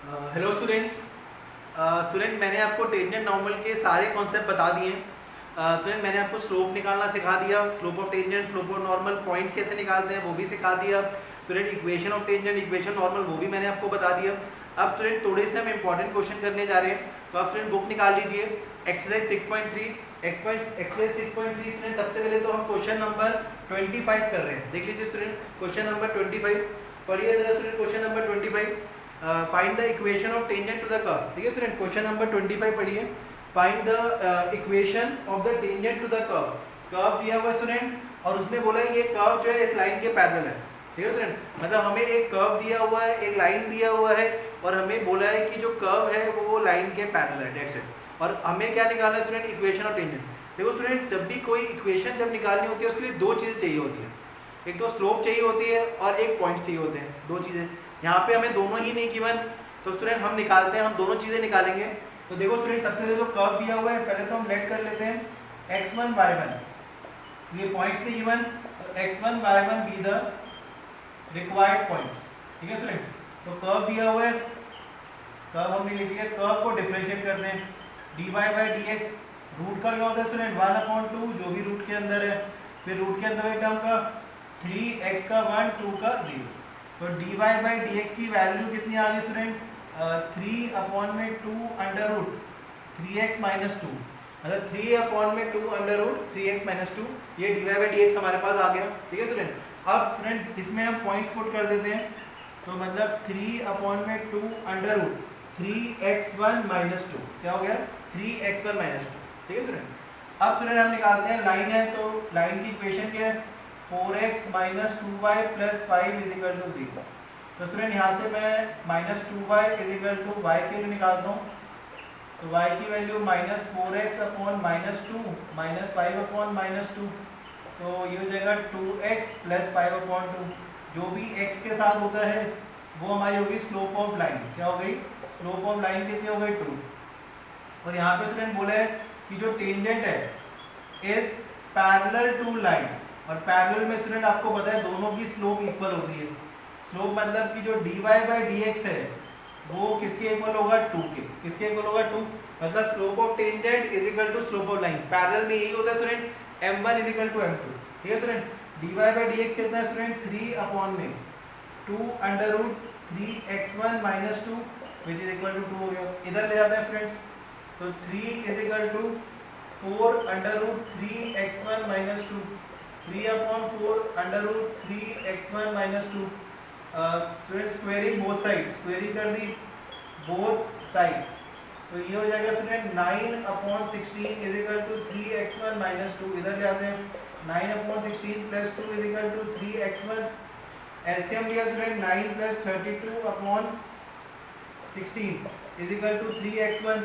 Hello students. मैंने आपको tangent normal के सारे कॉन्सेप्ट बता दिए हैं। स्टूडेंट मैंने आपको स्लोप निकालना सिखा दिया, slope of tangent, slope of normal, points कैसे निकालते हैं वो भी सिखा दिया। Student equation of tangent, equation normal वो भी मैंने आपको बता दिया। अब स्टूडेंट थोड़े से हम इंपॉर्टेंट क्वेश्चन करने जा रहे हैं, तो आप स्टूडेंट बुक निकाल लीजिए। एक्सरसाइज 6.3 एक्सरसाइज 6.3 स्टूडेंट सबसे पहले तो हम क्वेश्चन नंबर 25 कर रहे हैं। देख लीजिए स्टूडेंट क्वेश्चन नंबर 25 पढ़िए जरा student. Question number 25, find the equation of tangent to the curve. ठीक है स्टूडेंट, क्वेश्चन नंबर 25 पढ़िए। Find the equation of the tangent to the curve. Curve दिया हुआ स्टूडेंट और उसने बोला ये कर्व जो है इस लाइन के पैरेलल है। ठीक है स्टूडेंट, मतलब हमें एक कर्व दिया हुआ है, एक लाइन दिया हुआ है और हमें बोला है कि जो कर्व है वो लाइन के पैरेलल है, दैट्स इट। और हमें क्या निकालना है स्टूडेंट, इक्वेशन ऑफ टेंजेंट। देखो स्टूडेंट, जब भी कोई इक्वेशन जब निकालनी होती है उसके लिए दो चीज़ें चाहिए होती है, एक तो स्लोप चाहिए होती है और एक पॉइंट चाहिए होते हैं, दो चीज़ें। यहाँ पे हमें दोनों ही नहीं गिवन, तो स्टूडेंट हम निकालते हैं, हम दोनों चीज़ें निकालेंगे। तो देखो स्टूडेंट, सबसे पहले जो कर्व दिया हुआ है पहले तो हम लेट कर लेते हैं x1 y1, ये पॉइंट्स थे गिवन, तो x1 y1 be the required points. ठीक है स्टूडेंट, तो कर्व दिया हुआ है, कर्व हमने लिख लिया। कर्व को डिफरेंशिएट करते हैं, dy बाई dx, रूट का क्या होता है स्टूडेंट 1/2, जो भी रूट के अंदर है, फिर रूट के अंदर टर्म का 3x का 1 2 का 0। तो dy बाई dx की वैल्यू कितनी आ गई student, 3/2 under root 3x minus 2, मतलब 3/2 अंडर रूट 3x माइनस 2, ये dy बाई dx हमारे पास आ गया। ठीक है स्टूडेंट, अब स्टूडेंट इसमें हम पॉइंट्स पुट कर देते हैं, तो मतलब 3/2 अंडर रूट 3x1 माइनस 2, क्या हो गया 3x1 माइनस 2। ठीक है स्टूडेंट, अब स्टूडेंट हम निकालते हैं लाइन है, तो लाइन की इक्वेशन क्या है, 4x minus 2y plus 5 is equal to 0। तो स्टूडेंट यहाँ से मैं minus 2y is equal to y के लिए निकालता हूँ, तो y की value minus 4x upon minus 2 minus 5 upon minus 2, तो ये हो जाएगा 2x प्लस 5 अपॉन 2। जो भी x के साथ होता है वो हमारी होगी स्लोप ऑफ लाइन, क्या हो गई, स्लोप ऑफ लाइन कितनी हो गई 2। और यहाँ पे स्टूडेंट बोला है कि जो टेंजेंट है इज पैरेलल टू लाइन, और पैरेलल में स्टूडेंट आपको पता है दोनों की स्लोप इक्वल होती है। स्लोप मतलब कि जो dy बाई dx है वो किसके इक्वल होगा, 2 के। किसके इक्वल होगा, 2, मतलब slope of tangent is equal to slope of line. Parallel में यही होता है student, m1 is equal to m2। ठीक है स्टूडेंट, dy बाई dx कितना है student, 3/2 under root 3x1 minus 2 which is equal to 2 हो गया। इधर ले जाते हैं स्टूडेंट्स, तो 3 is equal to 4 under root 3x1 minus 2, 3/4 under root 3x1 minus 2। Student squaring both side, squaring कर दी बोथ साइड, तो ये हो जाएगा student 9/16 is equal to 3x1 minus 2। इधर ले आते हैं, 9/16 plus 2 is equal to 3x1। LCM लिया student, 9 plus 32/16 is equal to 3x1,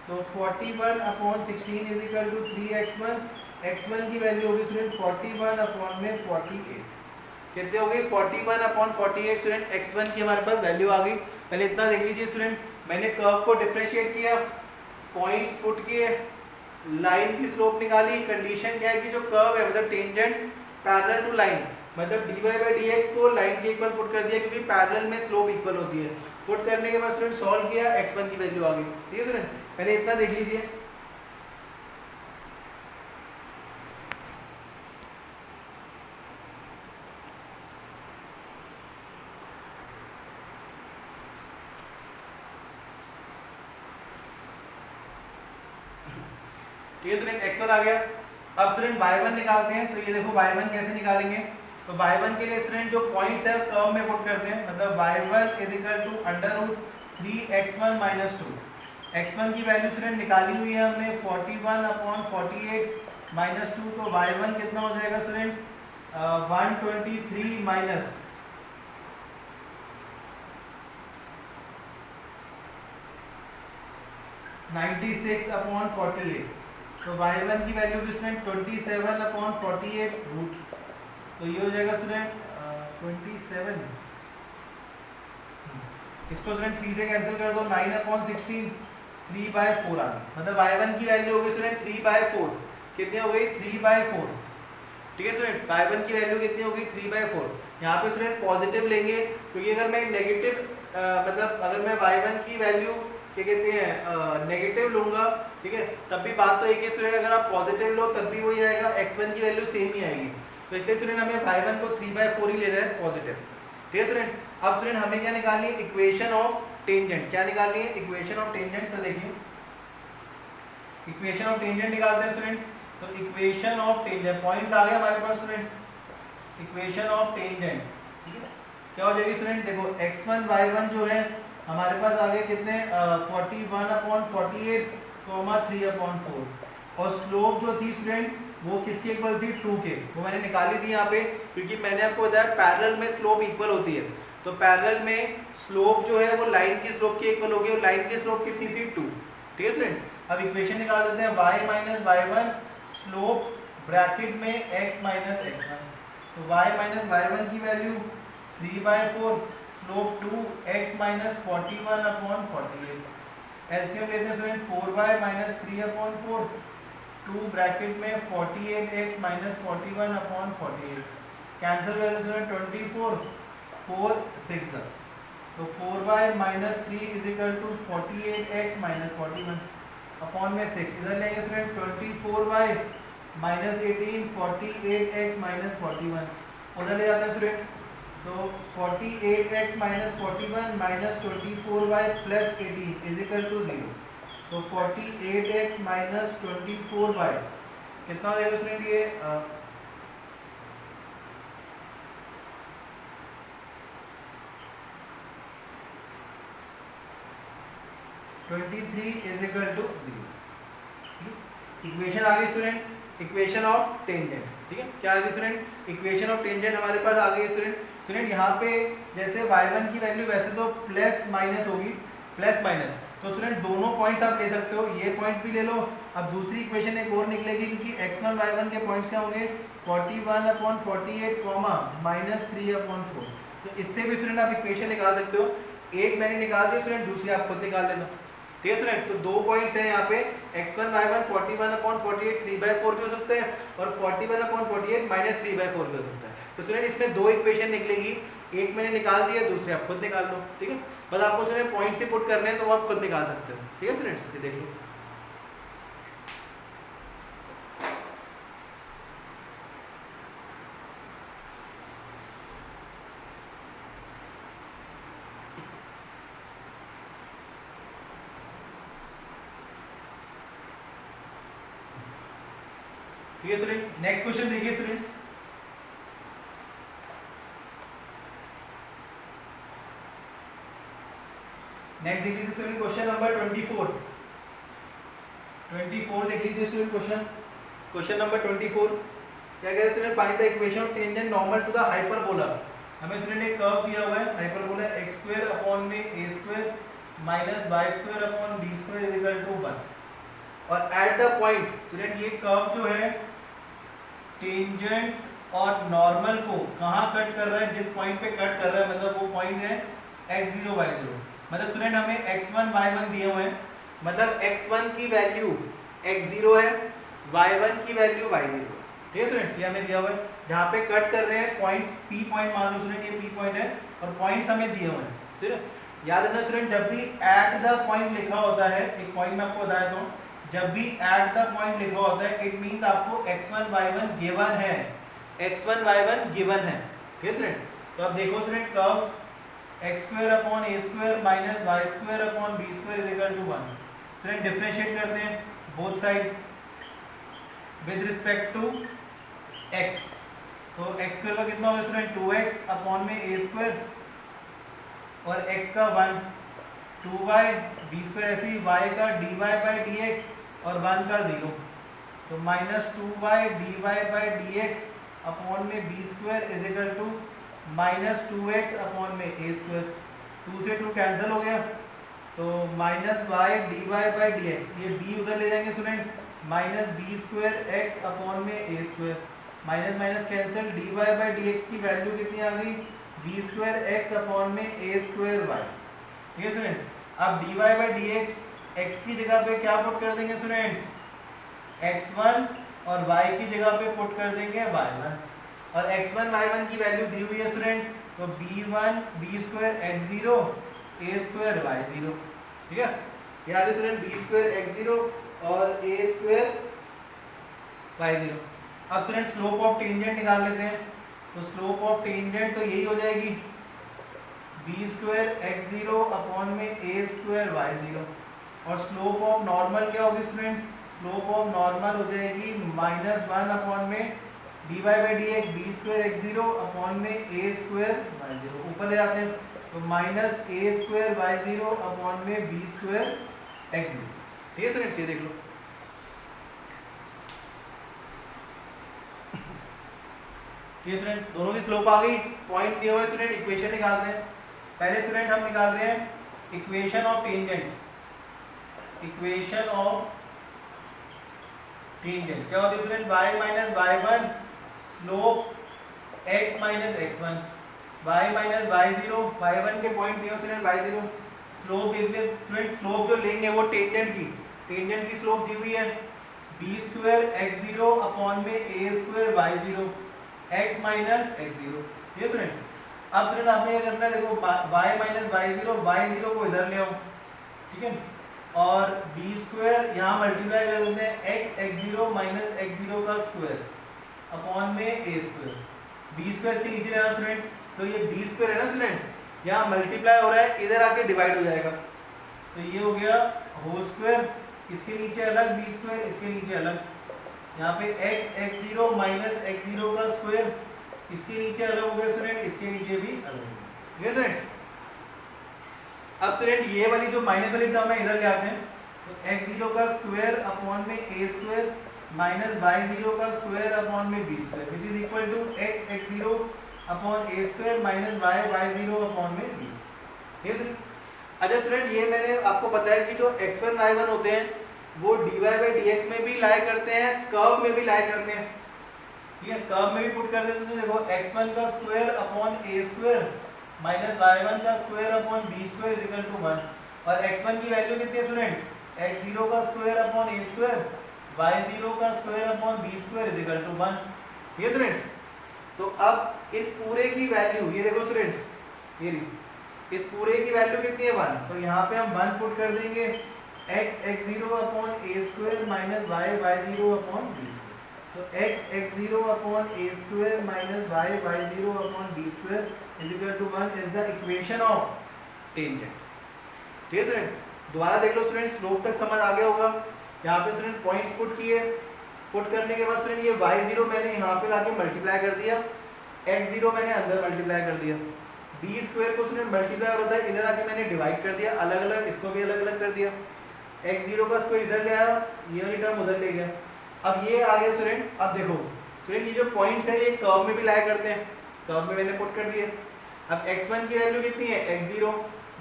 तो 41/16 is equal to 3x1। x1 की वैल्यू होगी स्टूडेंट 41/48, कितने हो गई 41/48 स्टूडेंट। x1 की हमारे पास वैल्यू आ गई। पहले इतना देख लीजिए स्टूडेंट, मैंने कर्व को डिफरेंशिएट किया, पॉइंट्स पुट किए, लाइन की स्लोप निकाली। कंडीशन क्या है कि जो कर्व है मतलब टेंजेंट पैरेलल टू लाइन, मतलब dy बाई dx को लाइन के इक्वल पुट कर दिया क्योंकि पैरेलल में स्लोप इक्वल होती है। पुट करने के बाद स्टूडेंट सॉल्व किया, x1 की वैल्यू आ गई। ठीक है स्टूडेंट, पहले इतना देख लीजिए। ठीक है स्टूडेंट, x1 आ गया। अब स्टूडेंट y1 निकालते हैं, तो ये देखो y1 कैसे निकालेंगे, तो y1 के लिए स्टूडेंट जो पॉइंट्स है कर्व में पुट करते हैं, मतलब y1 is equal to under root 3x1 minus 2। x1 की वैल्यू स्टूडेंट निकाली हुई है हमने 41/48 माइनस 2, तो y1 कितना हो जाएगा स्टूडेंट 123 माइनस 96/48, तो y1 की वैल्यू भी स्टूडेंट 27/48 रूट, तो ये हो जाएगा स्टूडेंट 27। इसको स्टूडेंट 3 से कैंसिल कर दो, 9/16 3/4 आ गई, मतलब y1 की वैल्यू होगी स्टूडेंट 3/4। कितनी हो गई 3/4। ठीक है स्टूडेंट्स, y1 की वैल्यू कितनी होगी 3/4। यहाँ पे स्टूडेंट पॉजिटिव लेंगे, क्योंकि अगर मैं नेगेटिव मतलब अगर मैं y1 की वैल्यू क्या कहते हैं नेगेटिव लूंगा, ठीक है, तब भी बात तो एक ही स्टूडेंट, अगर आप पॉजिटिव लो तब भी वही आएगा, x1 की वैल्यू सेम ही आएगी। तो इसलिए स्टूडेंट हमें y1 को 3/4 ही ले रहे हैं पॉजिटिव, ठीक है स्टूडेंट। अब स्टूडेंट हमें क्या निकालनी है, इक्वेशन ऑफ टेंजेंट। क्या निकालनी है, इक्वेशन ऑफ टेंजेंट। तो देखिए इक्वेशन ऑफ टेंजेंट निकालते हैं स्टूडेंट। तो इक्वेशन ऑफ टेंजेंट पॉइंट्स आ गए हमारे पास स्टूडेंट, इक्वेशन ऑफ टेंजेंट, ठीक है। क्या हो जाएगी स्टूडेंट, देखो x1 y1 जो है हमारे पास आ गए कितने 41/48 3/4, और स्लोप जो थी स्टूडेंट वो किसके इक्वल थी, 2 के, वो मैंने निकाली थी यहाँ पे, क्योंकि मैंने आपको बताया पैरेलल में स्लोप इक्वल होती है। तो पैरेलल में स्लोप जो है वो लाइन की स्लोप के इक्वल होगी, और लाइन की स्लोप कितनी थी, 2, ठीक है स्टूडेंट। अब इक्वेशन निकाल देते हैं, y minus y1 slope bracket में x माइनस x1। तो y माइनस y1 की value 3/4 slope 2 x minus 41/48। LCM लेते हैं स्टूडेंट, 4y माइनस 3/4 2 ब्रैकेट में 48x माइनस 41/48, कैंसिल कर देते हैं 24 4 6। तो 4y minus 3 is equal to 48x minus 41 upon में 6, इधर लेंगे student 24y minus 18 48x minus 41, उधर ले जाते हैं स्टूडेंट। तो 48x minus 41 minus 24y plus 18 is equal to 0। तो 48x माइनस 24y कितना हो जाएगा स्टूडेंट, ये 23 इज इक्वल टू 0। इक्वेशन आ गई स्टूडेंट, इक्वेशन ऑफ टेंजेंट, ठीक है। क्या आ गई स्टूडेंट, इक्वेशन ऑफ टेंजेंट हमारे पास आ गई स्टूडेंट। स्टूडेंट यहाँ पे जैसे y1 की वैल्यू वैसे तो प्लस माइनस होगी, प्लस माइनस, तो स्टूडेंट दोनों पॉइंट्स आप ले सकते हो, ये पॉइंट्स भी ले लो। अब दूसरी इक्वेशन एक और निकलेगी, क्योंकि x1 y1 के पॉइंट्स क्या होंगे 41/48 माइनस 3/4। तो इससे भी स्टूडेंट आप इक्वेशन निकाल सकते हो। एक मैंने निकाल दी स्टूडेंट, दूसरी आप खुद निकाल लेना, ठीक है स्टूडेंट। तो दो पॉइंट्स हैं यहाँ पे, x1 y1 41/48 3/4 भी हो सकते हैं, और 41/48 माइनस 3/4 भी हो सकता है। तो स्टूडेंट इसमें दो इक्वेशन निकलेगी, एक मैंने निकाल दी है, दूसरी आप खुद निकाल लो, ठीक है। बस आपको स्टूडेंट पॉइंट्स ही पुट करने हैं, तो वो आप खुद निकाल सकते हो, ठीक है स्टूडेंट्स। ये देख लो, ठीक है स्टूडेंट्स। नेक्स्ट क्वेश्चन देखिए स्टूडेंट्स, नेक्स्ट देख लीजिए स्टूडेंट, क्वेश्चन नंबर 24 देख लीजिए स्टूडेंट। क्वेश्चन नंबर 24 क्या कह रहे हैं student, find the equation of tangent normal to the hyperbola. हमें स्टूडेंट एक कर्व दिया हुआ है हाइपरबोला, x² अपॉन में a² minus y² upon b² is equal to 1, और एट द पॉइंट स्टूडेंट ये कर्व जो है टेंजेंट और नॉर्मल को कहाँ कट कर रहा है, जिस पॉइंट पे कट कर रहा है मतलब वो पॉइंट है x0 y0। मतलब स्टूडेंट हमें x1 y1 दिए हुए हैं, मतलब x1 की वैल्यू x0 है, y1 की वैल्यू y0, ठीक है स्टूडेंट्स। ये हमें दिया हुआ है, जहाँ पे कट कर रहे हैं पॉइंट P पॉइंट मान लो स्टूडेंट, ये P पॉइंट है, और पॉइंट्स हमें दिए हुए हैं, ठीक है। याद रखना स्टूडेंट, जब भी एट द पॉइंट लिखा होता है, एक पॉइंट मैं आपको बताया था, जब भी एट द पॉइंट लिखा होता है इट मीन्स आपको x1 y1 गिवन है, x1 y1 गिवन है, ठीक है स्टूडेंट। तो अब देखो student, curve x² upon a² minus y² upon b² is equal to 1। Student differentiate करते हैं both side with respect to x। तो x² का कितना होगा स्टूडेंट 2x अपॉन में a², और x का 1 2y, b² ऐसे ही y का dy/dx, और 1 का 0, तो माइनस 2y dy/dx अपॉन में b² is equal to minus 2x upon में a²। 2 से 2 कैंसिल हो गया, तो माइनस y dy/dx, ये b उधर ले जाएंगे student, minus b² x upon में a², minus minus cancel, dy/dx की वैल्यू कितनी आ गई b² x अपॉन में a² y, ठीक है स्टूडेंट। अब dy/dx x की जगह पे क्या पुट कर देंगे स्टूडेंट्स, x1, और y की जगह पे पुट कर देंगे y1, और x1 y1 की वैल्यू दी हुई है स्टूडेंट, तो b1 b square x0 a square y0, ठीक है। ये आ गया स्टूडेंट b स्क्वायर x0 और a स्क्वायर y0। अब स्टूडेंट स्लोप ऑफ टेंजेंट निकाल लेते हैं, तो स्लोप ऑफ टेंजेंट तो यही हो जाएगी b स्क्वायर x0 अपॉन में a स्क्वायर y0, और स्लोप ऑफ नॉर्मल क्या होगी स्टूडेंट, स्लोप ऑफ नॉर्मल हो जाएगी -1 अपॉन में dy by D X B square x0 upon में a स्क्वायर y0, ऊपर ले जाते हैं तो minus a square y0 upon में b स्क्वायर x0, ठीक है स्टूडेंट। ये देख लो, ठीक है स्टूडेंट, दोनों की स्लोप आ गई, पॉइंट दिए हुए स्टूडेंट, इक्वेशन निकालते हैं। पहले स्टूडेंट हम निकाल रहे हैं equation of tangent, equation of tangent क्या होती है student, y minus y1 slope x minus x1, y minus y0, y1 के पॉइंट दिए स्टूडेंट y0, स्लोप देख लिया स्टूडेंट, स्लोप जो लेंगे वो टेंजेंट की स्लोप दी हुई है b स्क्वायर x0 अपॉन में a square y0 x minus x0, ये स्टूडेंट। अब स्टूडेंट आपने क्या करना है, देखो y माइनस y0 को इधर ले आओ, ठीक है, और b स्क्वायर यहाँ मल्टीप्लाई कर देते हैं x0 माइनस x0 का स्क्वायर अपॉन में a स्क्वायर, b स्क्वायर इसके नीचे जाना स्टूडेंट, तो ये b स्क्वायर है ना स्टूडेंट, यहाँ मल्टीप्लाई हो रहा है, इधर आके डिवाइड हो जाएगा, तो ये हो गया होल स्क्वायर, इसके नीचे अलग b स्क्वायर, इसके नीचे अलग, यहाँ पे x0 माइनस x0 का स्क्वायर, इसके नीचे अलग हो गया स्टूडेंट, इसके नीचे भी अलग हो गया, ये स्टूडेंट। अब स्टूडेंट ये वाली जो माइनस वाली टर्म है इधर ले आते हैं, तो x0 का स्क्वायर अपॉन में a स्क्वायर माइनस y0 का स्क्वायर अपॉन में b square which is equal to x0 upon a square minus y0 upon में b स्क्वायर। अच्छा स्टूडेंट, ये मैंने आपको बताया कि जो x1 y1 होते हैं वो dy बाई dx में भी लाई करते हैं, कर्व में भी लाई करते हैं, ठीक है, कर्व में भी पुट कर देते हैं। देखो x1 का square upon a square minus y1 का square upon b square is equal to 1, और x1 की वैल्यू कितनी है स्टूडेंट, x0 का square upon a square, y0 का square upon b square is equal to 1, ठीक है स्टूडेंट्स। तो अब इस पूरे की वैल्यू ये देखो स्टूडेंट्स, ये इस पूरे की वैल्यू कितनी है 1, तो यहाँ पे हम 1 पुट कर देंगे, x0 upon a square minus y0 upon b square, तो x0 upon a square minus y0 upon b square is equal to 1 is the equation of tangent, ठीक है स्टूडेंट। दोबारा देख लो स्टूडेंट, स्लोप तक समझ आ गया होगा। यहाँ पे स्टूडेंट पॉइंट्स पुट किए, पुट करने के बाद स्टूडेंट ये y0 मैंने यहाँ पे लाके मल्टीप्लाई कर दिया, x0 मैंने अंदर मल्टीप्लाई कर दिया, b स्क्वायर को स्टूडेंट मल्टीप्लाई होता है, इधर आके मैंने डिवाइड कर दिया अलग अलग, इसको भी अलग अलग कर दिया, x0 का स्क्वायर इधर ले आया, ये वाली टर्म उधर ले गया। अब ये आ गया स्टूडेंट, अब देखो स्टूडेंट ये जो पॉइंट्स है ये कर्व में भी लाया करते हैं, कर्व में मैंने पुट कर दिए। अब x1 की वैल्यू कितनी है x0,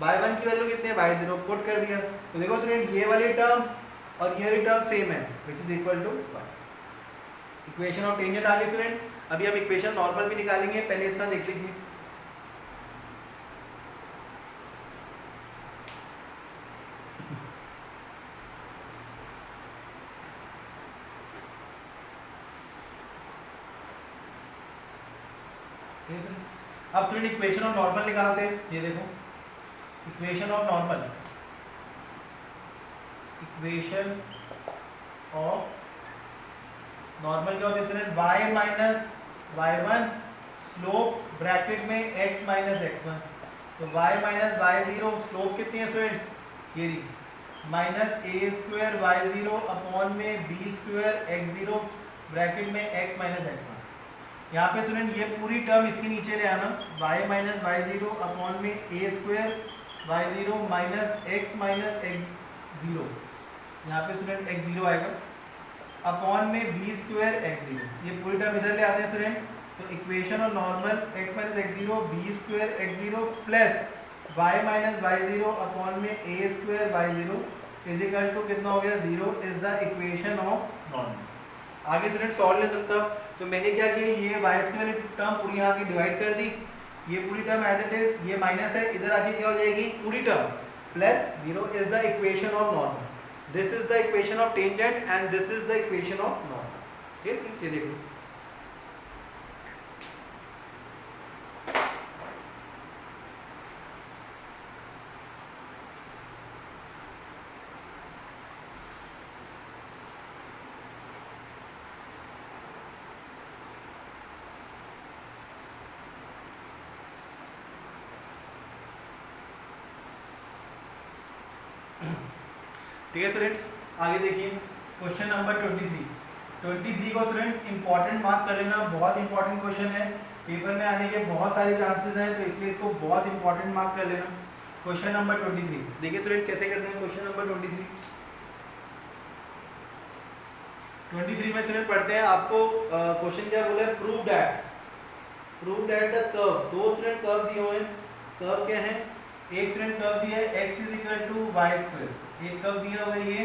y1 की वैल्यू कितनी है y0, पुट कर दिया, तो देखो स्टूडेंट ये वाली टर्म और ये वाली टर्म सेम है which is equal to 1, equation of tangent आ गई स्टूडेंट। अभी हम इक्वेशन नॉर्मल भी निकालेंगे, पहले इतना देख लीजिए। अब स्टूडेंट इक्वेशन ऑफ नॉर्मल निकालते हैं, ये देखो equation of normal, equation of normal क्या होता है student, y minus y1 slope bracket में x माइनस x1, तो y माइनस y0 स्लोप कितनी है स्टूडेंट्स, ये रही minus a square y0 upon में b स्क्वायर x0 ब्रैकेट में x माइनस x1। यहाँ पे स्टूडेंट ये पूरी टर्म इसके नीचे ले आना, y माइनस y0 अपॉन में a square y0 minus x minus x0, यहाँ पे स्टूडेंट x0 आएगा अपॉन में b स्क्वायर x0, ये पूरी टर्म इधर ले आते हैं स्टूडेंट, तो equation of normal x minus x0 b square x0 plus y minus y0 upon में a square y0 is equal to कितना हो गया 0 is the equation of normal. आगे स्टूडेंट सॉल्व नहीं सकता, तो मैंने क्या किया, ये y स्क्वायर टर्म पूरी यहाँ की डिवाइड कर दी, ये पूरी टर्म एज इट इज, ये माइनस है, इधर आके क्या हो जाएगी पूरी term plus 0 is the equation of normal, this is the equation of tangent and this is the equation of normal. ठीक है, ये देखो ठीक है स्टूडेंट्स, आगे देखिए क्वेश्चन नंबर 23 को स्टूडेंट्स इंपॉर्टेंट मार्क कर लेना, बहुत इंपॉर्टेंट क्वेश्चन है, पेपर में आने के बहुत सारे चांसेस हैं, तो इसलिए इसको बहुत इंपॉर्टेंट मार्क कर लेना। क्वेश्चन नंबर 23 देखिए स्टूडेंट कैसे करते हैं। क्वेश्चन नंबर 23 में स्टूडेंट पढ़ते हैं, आपको क्वेश्चन क्या बोला है, प्रूव दैट द कर्व, दो स्टूडेंट कर्व दिए हुए हैं। कर्व क्या है, एक स्टूडेंट कर्व दिया है x = y², एक कर्व दिया हुआ है ये,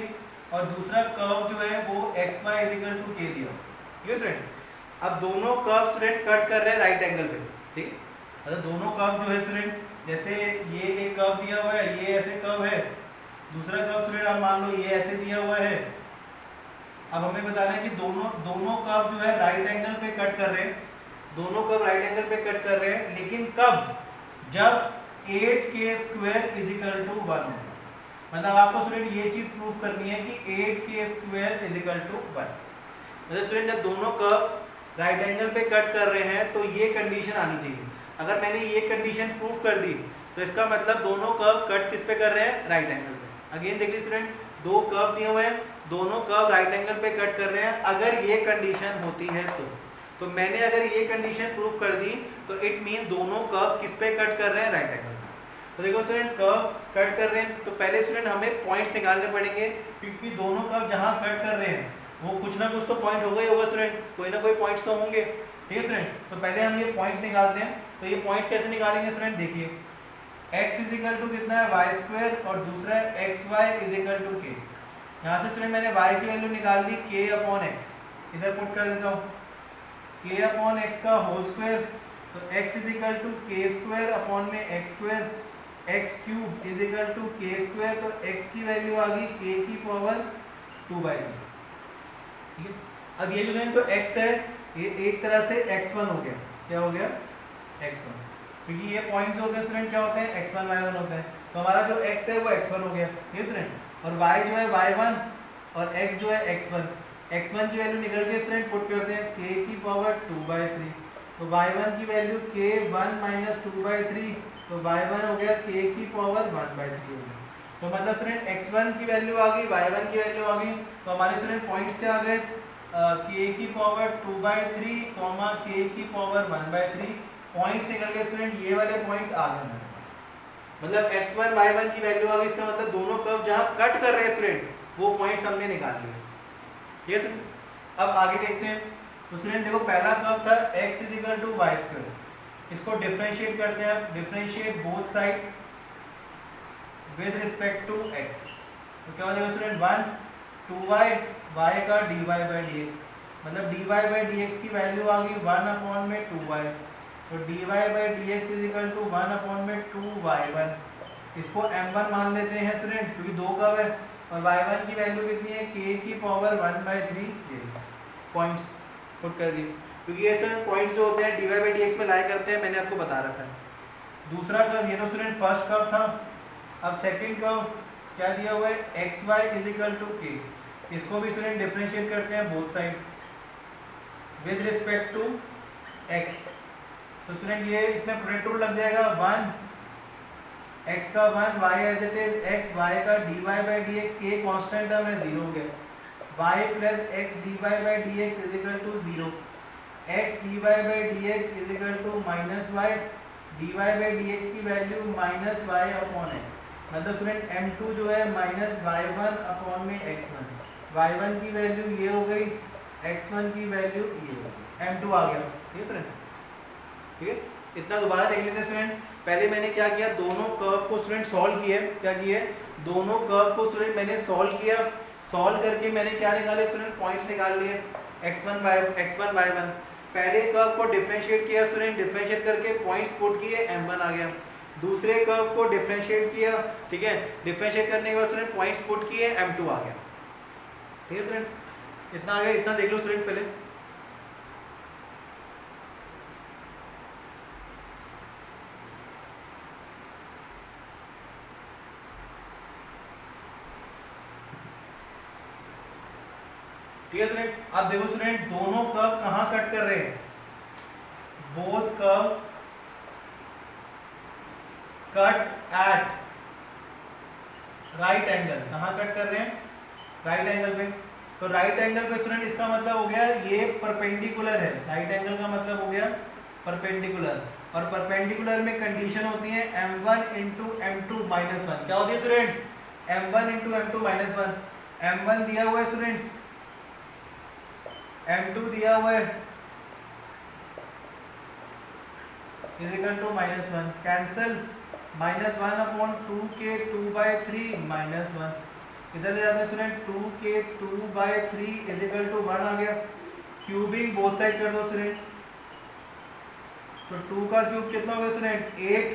और दूसरा कर्व जो है वो xy = k दिया हुआ है। ठीक है स्टूडेंट, अब दोनों कर्व स्टूडेंट कट कर रहे हैं राइट एंगल पे। ठीक है, मतलब दोनों कर्व जो है स्टूडेंट, जैसे ये एक कर्व दिया हुआ है, ये ऐसे कर्व है, दूसरा कर्व स्टूडेंट आप मान लो ये ऐसे दिया हुआ है। अब हमें बताना है कि दोनों कर्व जो है राइट एंगल पे कट कर रहे हैं, दोनों कर्व राइट एंगल पे कट कर रहे हैं, लेकिन कब, जब 8k² = 1 होगा। मतलब आपको स्टूडेंट ये चीज प्रूव करनी है कि 8k² = 1। मतलब स्टूडेंट जब दोनों कर्व राइट एंगल पे कट कर रहे हैं तो ये कंडीशन आनी चाहिए। अगर मैंने ये कंडीशन प्रूव कर दी तो इसका मतलब दोनों कर्व कट किस पे कर रहे हैं, राइट एंगल पे। अगेन देख लीजिए स्टूडेंट, दो कर्व दिए हुए हैं, दोनों कर्व राइट एंगल पे कट कर रहे हैं। अगर ये कंडीशन होती है तो मैंने अगर ये कंडीशन प्रूव कर दी तो इट मीन दोनों कर्व किस पे कट कर रहे हैं, राइट एंगल पे। तो देखो स्टूडेंट, कर्व कट कर रहे हैं तो पहले स्टूडेंट हमें पॉइंट्स निकालने पड़ेंगे, क्योंकि दोनों कर्व जहाँ कट कर रहे हैं वो कुछ ना कुछ तो पॉइंट होगा ही होगा स्टूडेंट, कोई ना कोई पॉइंट्स तो होंगे। ठीक है स्टूडेंट, तो पहले हम ये पॉइंट्स निकालते हैं। तो ये पॉइंट्स कैसे निकालेंगे स्टूडेंट, देखिए x = कितना है, y² और दूसरा है xy = k। यहाँ से स्टूडेंट मैंने y की वैल्यू निकाल ली k/x, इधर पुट कर देता हूँ k/x का होल स्क्वायर, तो x = k² अपॉन में x², x³ = k², तो x की वैल्यू आ गई k⁻²/3। ठीक है, अब ये जो है तो x है, ये एक तरह से x1 हो गया। क्या हो गया, x1, क्योंकि ये पॉइंट्स होते हैं स्टूडेंट क्या होते हैं, x1 y1 होते हैं, तो हमारा जो x है वो x1 हो गया। ठीक है स्टूडेंट, और y जो है y1 और x जो है x1, x1 की वैल्यू निकल के स्टूडेंट पुट करते हैं k⁻²/3, तो y1 की वैल्यू k1 - 2/3, तो y1 हो गया k⁻1/3 हो गया। तो मतलब स्टूडेंट x1 की वैल्यू आ गई, y1 की वैल्यू आ गई, तो हमारे स्टूडेंट पॉइंट्स क्या आ गए, k⁻2/3, k⁻1/3 पॉइंट्स निकल गए स्टूडेंट, ये वाले पॉइंट्स आ गए हमारे पास। मतलब x1 y1 की वैल्यू आ गई, इसका मतलब दोनों कर्व जहां कट कर रहे हैं स्टूडेंट वो पॉइंट्स हमने निकाल लिए। ठीक है स्टूडेंट, अब आगे देखते हैं। तो स्टूडेंट देखो, पहला कर्व था x = y², इसको डिफरेंशिएट करते हैं। Differentiate both side with respect to x, तो क्या हो जाएगा स्टूडेंट, 1 2y, y का dy/dx, मतलब dy/dx की वैल्यू आ गई 1/2y, तो dy/dx = 1/2y1। इसको m1 मान लेते हैं स्टूडेंट, क्योंकि दो कर्व है, और y1 की वैल्यू कितनी है, k⁻1/3। ये पॉइंट्स पुट कर दिए, क्योंकि ये स्टूडेंट पॉइंट्स जो होते हैं dy/dx में लाई करते हैं, मैंने आपको बता रखा है। दूसरा कर्व, ये तो स्टूडेंट फर्स्ट कर्व था। अब सेकंड कर्व क्या दिया हुआ है, xy = k, इसको भी स्टूडेंट डिफरेंशिएट करते हैं both side with respect to x। तो स्टूडेंट ये इसमें प्रोडक्ट रूल लग जाएगा, 1 x का 1, y as it is x, y का dy/dx, k कांस्टेंट टर्म है 0 हो गया, y + x dy/dx = 0, x dy/dx = -y, dy/dx की वैल्यू -y/x, मतलब स्टूडेंट m2 जो है -y1 में x1, y1 की वैल्यू ये हो गई, x1 की वैल्यू ये हो गई, m2 आ गया। ठीक है स्टूडेंट, ठीक है, इतना दोबारा देख लेते हैं स्टूडेंट। पहले मैंने क्या किया, दोनों कर्व को स्टूडेंट सॉल्व किए। क्या किए, दोनों कर्व को स्टूडेंट मैंने सॉल्व किया। सॉल्व करके मैंने क्या निकाले स्टूडेंट, पॉइंट्स निकाल लिए, x1 y1। पहले कर्व को डिफरेंशिएट किया स्टूडेंट, डिफरेंशिएट करके पॉइंट्स पुट किए, m1 आ गया। दूसरे कर्व को डिफरेंशिएट किया, ठीक है, डिफरेंशिएट करने के बाद स्टूडेंट पॉइंट्स पुट किए, m2 आ गया। ठीक है स्टूडेंट, इतना आ गया, इतना देख लो स्टूडेंट पहले। ठीक है स्टूडेंट, अब देखो स्टूडेंट, दोनों कर्व कहां कट कर रहे हैं, both curve cut at right angle, कहाँ कट कर रहे हैं, राइट एंगल पे। तो राइट एंगल पे स्टूडेंट इसका मतलब हो गया ये परपेंडिकुलर है, राइट एंगल का मतलब हो गया परपेंडिकुलर। और परपेंडिकुलर में कंडीशन होती है m1 into m2 minus one. क्या होती है students, m1 into m2 minus one. m1 दिया हुआ है स्टूडेंट्स, m2 दिया हुआ है, is equal to minus one, cancel, minus one upon 2k/2/3 minus one. इधर ले जाते हैं student, 2k/2/3 is equal to 1 आ गया। क्यूबिंग बोथ साइड कर दो स्टूडेंट, तो 2 का क्यूब कितना होगा स्टूडेंट 8,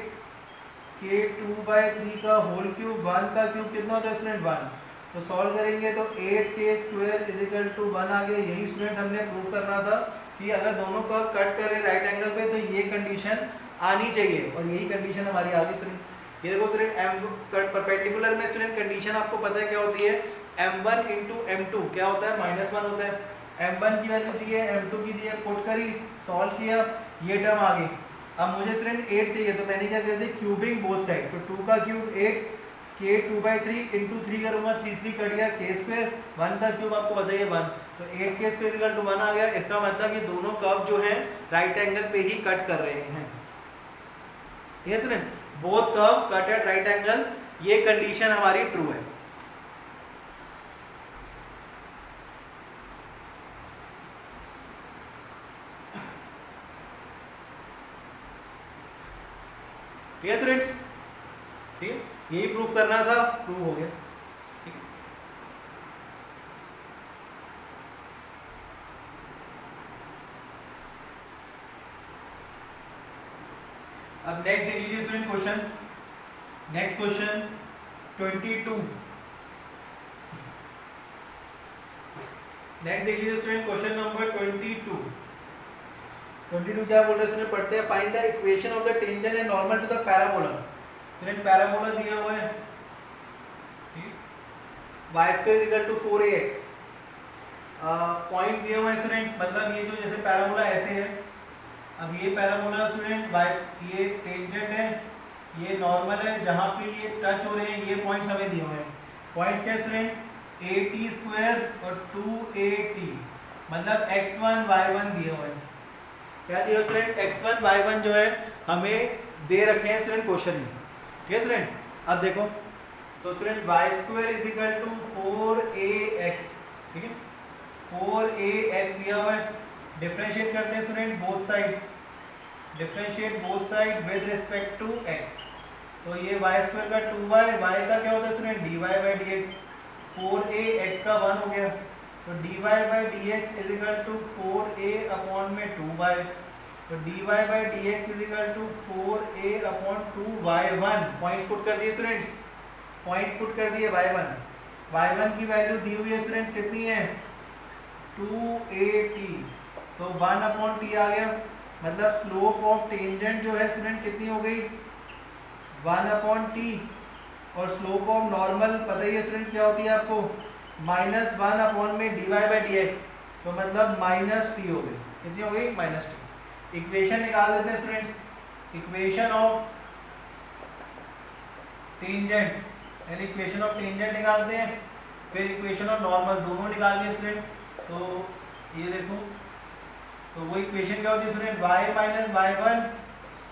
k/2/3 का होल क्यूब, 1 का क्यूब कितना होता है स्टूडेंट 1। तो सॉल्व करेंगे तो 8k² इज इक्वल टू 1 आ गया। यही स्टूडेंट हमने प्रूव करना था कि अगर दोनों कर्व कट कर रहे राइट एंगल पे तो ये कंडीशन आनी चाहिए, और यही कंडीशन हमारी आ गई स्टूडेंट। ये देखो स्टूडेंट, परपेंडिकुलर में स्टूडेंट कंडीशन आपको पता है क्या होती है, m1 इंटू m2 क्या होता है, -1 होता है। m1 की वैल्यू दी है, m2 की दी है, पुट करी, सॉल्व किया, ये टर्म आ गई। अब मुझे स्टूडेंट 8 चाहिए, तो मैंने क्या कर दी, क्यूबिंग बोथ साइड। तो 2 का क्यूब 8, k/2/3 इंटू 3 करूँगा, 3 कट गया, k², 1 का क्यूब आपको बताइए 1, तो 8k² इक्वल टू 1 आ गया। इसका मतलब ये दोनों कर्व जो हैं राइट एंगल पे ही कट कर रहे हैं। ठीक है student, both curve cut at right angle, ये कंडीशन हमारी ट्रू है। ठीक है स्टूडेंट्स, ठीक है, यही प्रूफ करना था, प्रूव हो गया। ठीक है, अब नेक्स्ट देख लीजिए student question, next question 22। Next देख लीजिए स्टूडेंट क्वेश्चन नंबर 22। 22 क्या बोल रहे हैं स्टूडेंट, पढ़ते हैं। Find the equation of the tangent and normal to the parabola. Student parabola दिया हुआ है, y² equal to 4ax, point दिए हुए हैं स्टूडेंट, मतलब ये जो जैसे पैराबोला ऐसे है, अब ये पैराबोला स्टूडेंट ये टेंजेंट है, ये नॉर्मल है, जहाँ पे ये टच हो रहे हैं ये पॉइंट्स हमें दिए हुए हैं। पॉइंट्स क्या स्टूडेंट, at² और 2at, मतलब x1 y1 दिए हुए हैं। क्या दिया स्टूडेंट, x1 y1 जो है हमें दे रखे हैं स्टूडेंट क्वेश्चन में। ठीक है स्टूडेंट, अब देखो तो student y² is equal to 4ax, ठीक है, 4ax दिया हुआ है। डिफरेंशिएट करते हैं student both side, differentiate both side with respect to x, तो ये y² का 2y, y का क्या होता है स्टूडेंट dy/dx, 4ax का 1 हो गया, तो dy/dx is equal to 4a upon में 2y, तो dy/dx is equal to 4a upon 2y1। Points put कर दिए स्टूडेंट्स, पॉइंट्स पुट कर दिए, y1 की वैल्यू दी हुई है स्टूडेंट्स, कितनी है 2at, तो 1 अपॉन t आ गया, मतलब स्लोप ऑफ टेंजेंट जो है स्टूडेंट कितनी हो गई 1 अपॉन t, और स्लोप ऑफ नॉर्मल पता ही है स्टूडेंट क्या होती है आपको, -1 अपॉन में dy/dx, तो मतलब -t हो गई, कितनी हो गई -t। इक्वेशन निकाल देते हैं स्टूडेंट्स, इक्वेशन ऑफ टेंजेंट, यानी इक्वेशन ऑफ टेंजेंट निकालते हैं, फिर इक्वेशन ऑफ नॉर्मल, दोनों निकाल के स्टूडेंट, तो ये देखो, तो वो इक्वेशन क्या होती है student, y - y1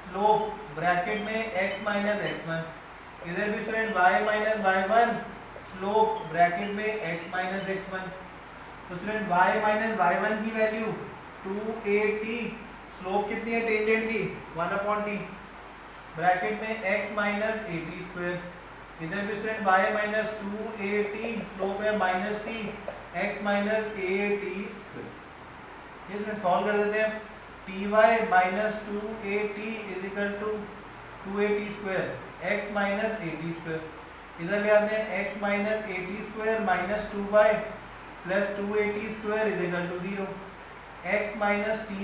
slope bracket में x - x1, इधर भी student y - y1 slope bracket में x - x1, तो स्टूडेंट y - y1 की वैल्यू 2at, स्लोप कितनी है टेंजेंट की 1 अपॉन t, ब्रैकेट में x - at², इधर भी स्टूडेंट y - 2at स्लोप है -t, x - at²। ये स्टूडेंट सॉल्व कर देते हैं, ty - 2at is equal to 2at², x - at², इधर ले आते हैं x - at² minus 2y plus 2at² is equal to 0, x - ty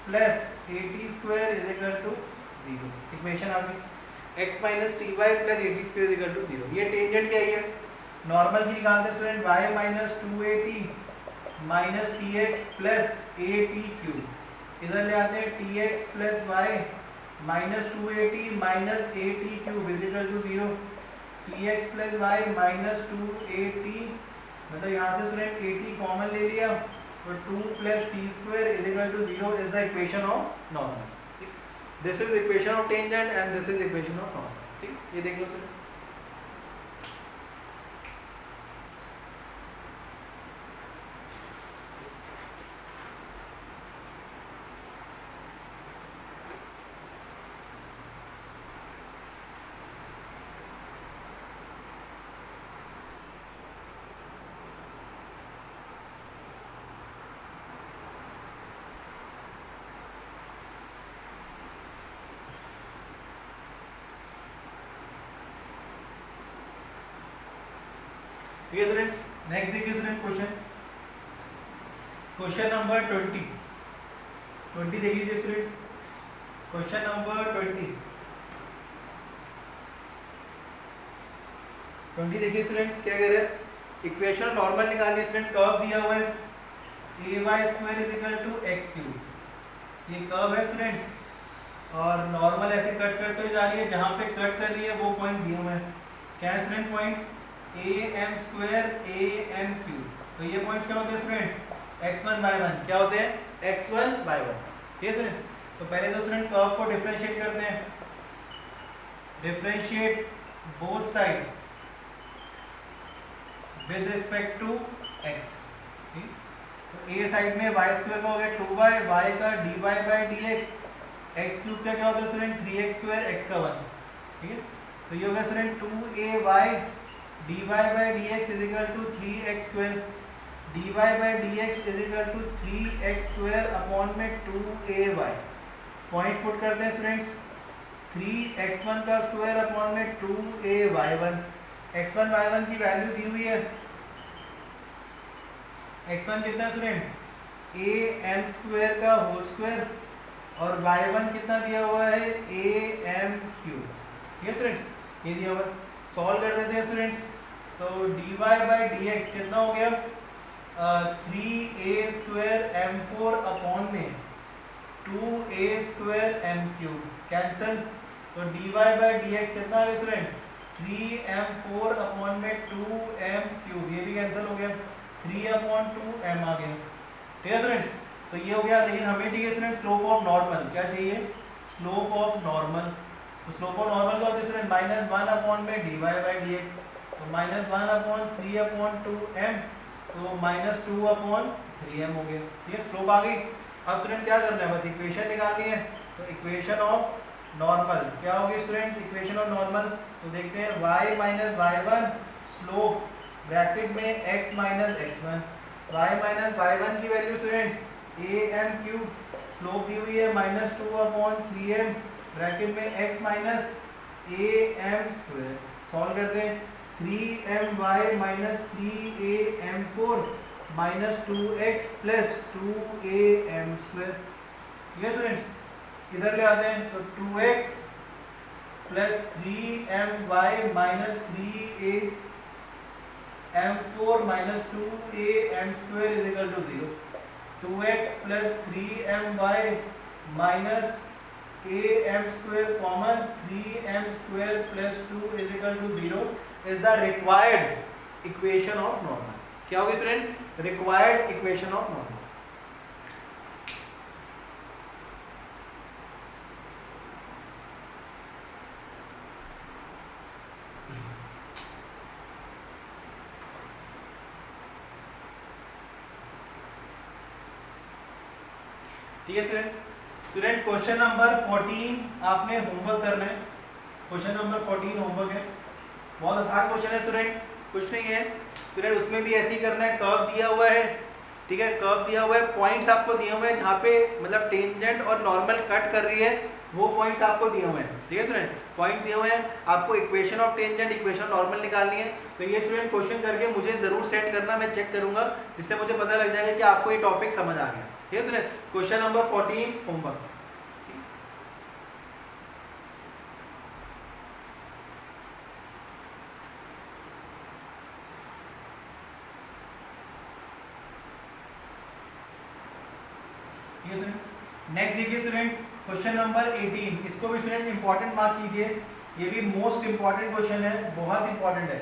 plus at² is equal to 0। Equation आ गई, x - ty plus at² is equal to 0। ये tangent क्या है, normal की निकालते हैं student, y - 2at minus tx plus at³, इधर ले आते हैं tx plus y minus 2at minus at³ is equal to 0, T X plus Y minus 2at, मतलब यहाँ से स्टूडेंट at कॉमन ले लिया तो 2 plus T square is equal to 0 is the equation of normal. This is equation of tangent and this is equation of normal. ठीक, ये देख लो स्टूडेंट। ठीक है स्टूडेंट्स, नेक्स्ट देखिए स्टूडेंट क्वेश्चन नंबर 20 देख लीजिए स्टूडेंट्स। क्वेश्चन नंबर 20 देखिए स्टूडेंट्स, क्या कह रहे हैं, इक्वेशन नॉर्मल निकालिए स्टूडेंट। कर्व दिया हुआ है ay² is equal to x³, ये कर्व है स्टूडेंट और नॉर्मल ऐसे कट करते हुए जा रही है, जहाँ पे कट कर रही है वो पॉइंट दिए हुए हैं। क्या है स्टूडेंट पॉइंट am² am³, तो ये पॉइंट्स क्या होते हैं स्टूडेंट x1 y1, क्या होते हैं x1 y1। ठीक है स्टूडेंट, तो पहले तो स्टूडेंट कर्व को डिफरेंशिएट करते हैं, differentiate both side with respect to x। तो a साइड में y² का हो गया 2y, y का dy/dx, x³ का क्या होता है स्टूडेंट 3x² x का 1। ठीक है, तो ये हो गया student 2ay dy/dx is equal to 3x², dy/dx is equal to 3x² upon में 2ay। पॉइंट पुट करते हैं स्टूडेंट्स, 3x1 का स्क्वायर अपॉन में 2ay1। x1 y1 की वैल्यू दी हुई है, x1 कितना स्टूडेंट am² का होल स्क्वायर और y1 कितना दिया हुआ है am³। ये स्टूडेंट्स ये दिया हुआ है, सॉल्व कर देते हैं स्टूडेंट्स। तो dy/dx कितना हो गया 3a² m4 अपॉन में 2a² m³, कैंसल। तो dy/dx कितना आ गया स्टूडेंट 3m4 अपॉन में 2m³, ये भी कैंसिल हो गया, 3/2m आ गया। ठीक है स्टूडेंट्स, तो ये हो गया। लेकिन हमें चाहिए स्टूडेंट स्लोप ऑफ नॉर्मल, क्या चाहिए स्लोप ऑफ नॉर्मल। तो स्लोप ऑफ नॉर्मल का होता है स्टूडेंट -1 अपॉन में dy/dx, तो -1 अपॉन 3/2m, तो -2/3m हो गया। ठीक है, स्लोप आ गई। अब स्टूडेंट क्या करना है, बस इक्वेशन निकालनी है। तो इक्वेशन ऑफ नॉर्मल क्या होगी स्टूडेंट्स, इक्वेशन ऑफ नॉर्मल तो देखते हैं y minus y1 slope bracket में x minus x1, y minus y1 की वैल्यू स्टूडेंट्स am³, स्लोप दी हुई है -2/3m ब्रैकेट में x माइनस am²। सॉल्व करते हैं, 3my minus 3am4 minus 2x plus 2am²। ठीक है स्टूडेंट्स, इधर ले आते हैं तो 2x plus 3my minus 3am4 minus 2am² is equal to 0। 2x plus 3my minus am² common 3m² plus 2 is equal to 0 is the required equation of normal. क्या होगी student, required equation of normal. ठीक है student question number 14 आपने homework करना है। Question number 14 homework है, बहुत आसान क्वेश्चन है स्टूडेंट्स, कुछ नहीं है स्टूडेंट, उसमें भी ऐसे ही करना है। कर्व दिया हुआ है, ठीक है, कर्व दिया हुआ है, पॉइंट्स आपको दिए हुए हैं जहाँ पे मतलब टेंजेंट और नॉर्मल कट कर रही है, वो पॉइंट्स आपको दिए हुए हैं। ठीक है स्टूडेंट, पॉइंट दिए हुए हैं, आपको equation of tangent equation normal निकालनी है। तो ये स्टूडेंट क्वेश्चन करके मुझे जरूर सेट करना, मैं चेक करूंगा, जिससे मुझे पता लग जाएगा कि आपको ये टॉपिक समझ आ गया। ठीक है student, question number 14 homework. Next देखिए स्टूडेंट्स क्वेश्चन नंबर 18, इसको भी स्टूडेंट इंपॉर्टेंट मार्क कीजिए। ये भी मोस्ट इंपॉर्टेंट क्वेश्चन है, बहुत इंपॉर्टेंट है।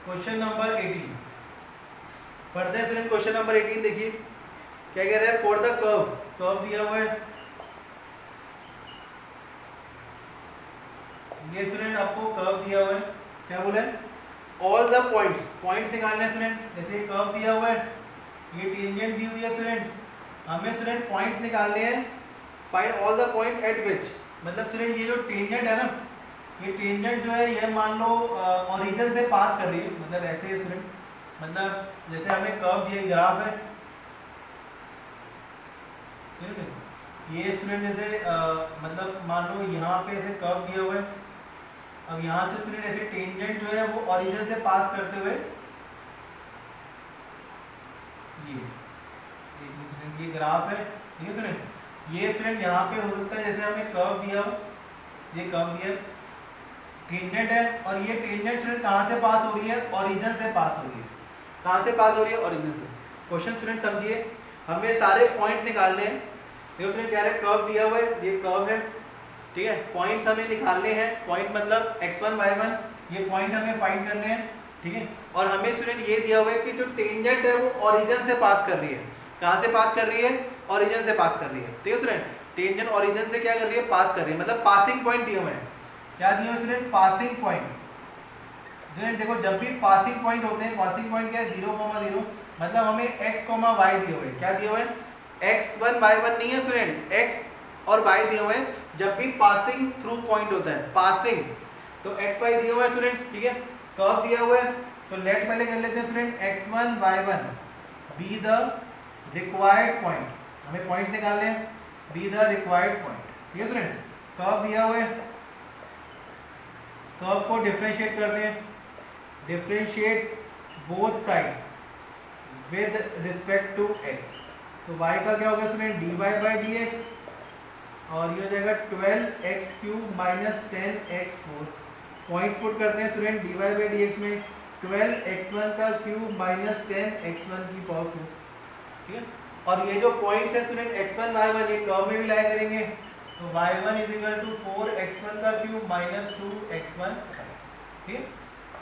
क्वेश्चन नंबर 18 पढ़ते हैं स्टूडेंट। क्वेश्चन नंबर 18 देखिए क्या कह रहा है। फॉर द कर्व, कर्व दिया हुआ है ये स्टूडेंट, आपको कर्व दिया हुआ है, क्या बोला है, ऑल द पॉइंट्स, पॉइंट्स निकालने हैं स्टूडेंट। जैसे कर्व दिया हुआ है, ये टेंजेंट दी हुई है स्टूडेंट, हमें स्टूडेंट पॉइंट्स निकालने हैं। Find all the point eight विच, मतलब स्टूडेंट ये जो टेंजेंट है ना, ये टेंजेंट जो है ये मान लो ओरिजिन से पास कर रही है, मतलब ऐसे है स्टूडेंट, मतलब जैसे हमें कर्व दिया ग्राफ है, ठीक है ये स्टूडेंट, जैसे मतलब मान लो यहाँ पे ऐसे कर्व दिया हुआ है, अब यहाँ से स्टूडेंट ऐसे टेंजेंट जो है वो ओरिजिन से पास करते हुए ये ग्राफ है, ठीक है स्टूडेंट। ये स्टूडेंट यहाँ पे हो सकता है जैसे हमें कर्व दिया हो, ये कर्व दिया टेंजेंट है, और ये टेंजेंट स्टूडेंट कहाँ से पास हो रही है, ओरिजिन से पास हो रही है। कहाँ से पास हो रही है, ओरिजिन से। क्वेश्चन स्टूडेंट समझिए, हमें सारे पॉइंट निकालने हैं। देखो स्टूडेंट क्या है, कर्व दिया हुआ है, ये कर्व है, ठीक है, पॉइंट्स हमें निकालने हैं। पॉइंट मतलब x1 y1, ये पॉइंट हमें फाइंड करने हैं, ठीक है। और हमें स्टूडेंट ये दिया हुआ है कि जो टेंजेंट है वो ओरिजिन से पास कर रही है। कहाँ से पास कर रही है, ओरिजिन से पास कर रही है, ठीक है स्टूडेंट। टेंजेंट ओरिजिन से क्या कर रही है, पास कर रही है, मतलब पासिंग पॉइंट दिए हुए हैं। क्या दिए हुए स्टूडेंट, पासिंग पॉइंट। स्टूडेंट देखो जब भी पासिंग पॉइंट होते हैं, पासिंग पॉइंट क्या है, 0,0, मतलब हमें x, y दिए हुए, क्या दिए हुए हैं, x1 y1 नहीं है स्टूडेंट, x और y दिए हुए हैं। जब भी पासिंग थ्रू पॉइंट होता है, पासिंग, तो x y दिए हुए हैं स्टूडेंट, ठीक है। कर्व दिया हुआ है, तो लेट पहले कर लेते हैं student, x1 y1 be the required point, हमें पॉइंट्स निकालने हैं, बी द रिक्वायर्ड पॉइंट, ठीक है स्टूडेंट। कर्व दिया हुआ है, कर्व को डिफरेंशिएट करते हैं, differentiate both side with respect to x, तो y का क्या होगा स्टूडेंट, dy/dx, और ये हो जाएगा 12x³ minus 10x4। Points put करते हैं स्टूडेंट, dy/dx में 12x1 का क्यूब माइनस 10x1 की पावर 4, ठीक है। और ये जो पॉइंट्स है स्टूडेंट x1 y1, ये कर्व में भी लाया करेंगे, तो y1 is equal to 4x1 का क्यूब माइनस 2x1, ठीक है,